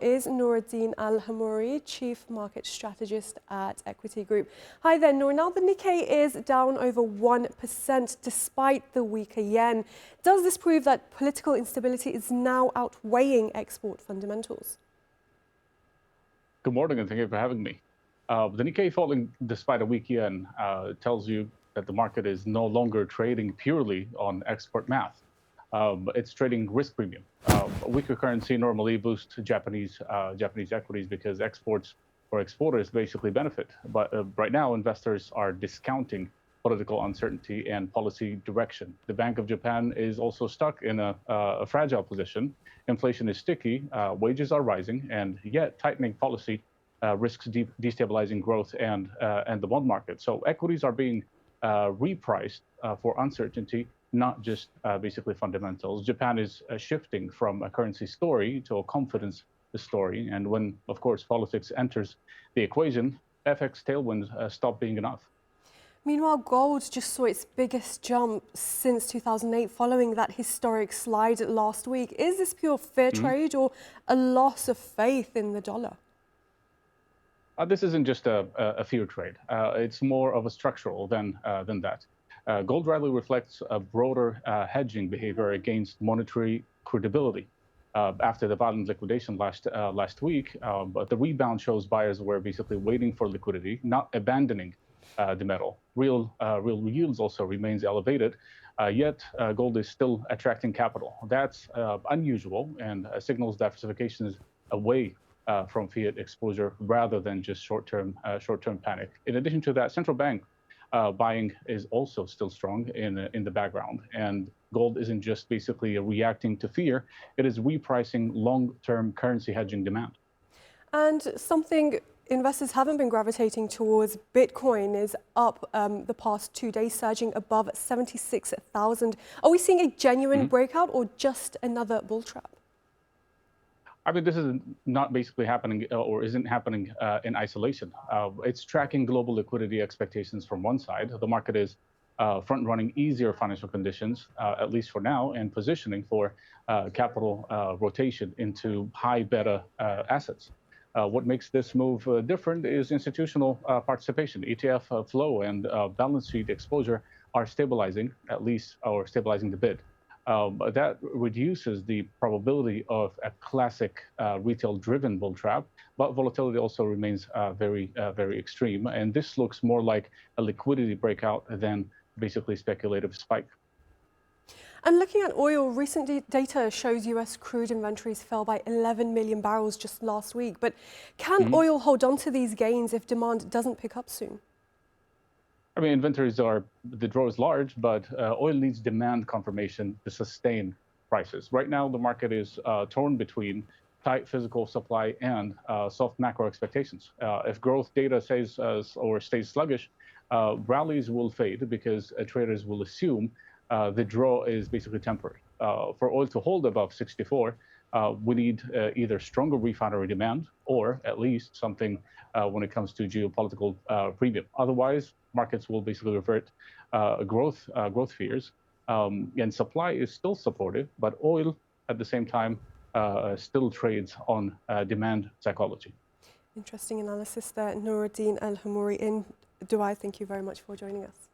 is Nour Eldeen Al Hammoury, Chief Market Strategist at Equiti Group. Hi there, Nour. Now the Nikkei is down over 1% despite the weaker yen. Does this prove that political instability is now outweighing export fundamentals? Good morning, and thank you for having me. The Nikkei falling despite a weak yen tells you that the market is no longer trading purely on export math. It's trading risk premium. A weaker currency normally boosts Japanese equities because exports or exporters basically benefit. But right now, investors are discounting political uncertainty and policy direction. The Bank of Japan is also stuck in a fragile position. Inflation is sticky, wages are rising, and yet tightening policy risks destabilizing growth and the bond market. So equities are being repriced for uncertainty, not just basically fundamentals. Japan is shifting from a currency story to a confidence story. And when, of course, politics enters the equation, FX tailwinds stop being enough. Meanwhile, gold just saw its biggest jump since 2008 following that historic slide last week. Is this pure fair trade or a loss of faith in the dollar? This isn't just a fear trade. It's more of a structural than that. Gold rally reflects a broader hedging behavior against monetary credibility. After the violent liquidation last week, but the rebound shows buyers were basically waiting for liquidity, not abandoning the metal. Real yields also remains elevated, yet gold is still attracting capital. That's unusual and signals diversification is away from fiat exposure rather than just short-term panic. In addition to that, central bank buying is also still strong in the background, and gold isn't just basically reacting to fear; it is repricing long-term currency hedging demand. And something investors haven't been gravitating towards, Bitcoin is up the past 2 days, surging above 76,000. Are we seeing a genuine breakout or just another bull trap? I mean, this is not basically happening or isn't happening in isolation. It's tracking global liquidity expectations from one side. The market is front-running easier financial conditions, at least for now, and positioning for capital rotation into high beta assets. What makes this move different is institutional participation. ETF flow and balance sheet exposure are stabilizing, at least, or stabilizing the bid. That reduces the probability of a classic retail-driven bull trap, but volatility also remains very extreme. And this looks more like a liquidity breakout than basically speculative spike. And looking at oil, recent data shows US crude inventories fell by 11 million barrels just last week. But can oil hold on to these gains if demand doesn't pick up soon? I mean, the draw is large, but oil needs demand confirmation to sustain prices. Right now, the market is torn between tight physical supply and soft macro expectations. If growth data stays sluggish, rallies will fade because traders will assume the draw is basically temporary. For oil to hold above 64, we need either stronger refinery demand or at least something when it comes to geopolitical premium. Otherwise, markets will basically revert growth fears. And supply is still supportive, but oil at the same time still trades on demand psychology. Interesting analysis there. Nour Eldeen Al Hammoury in Dubai. Thank you very much for joining us.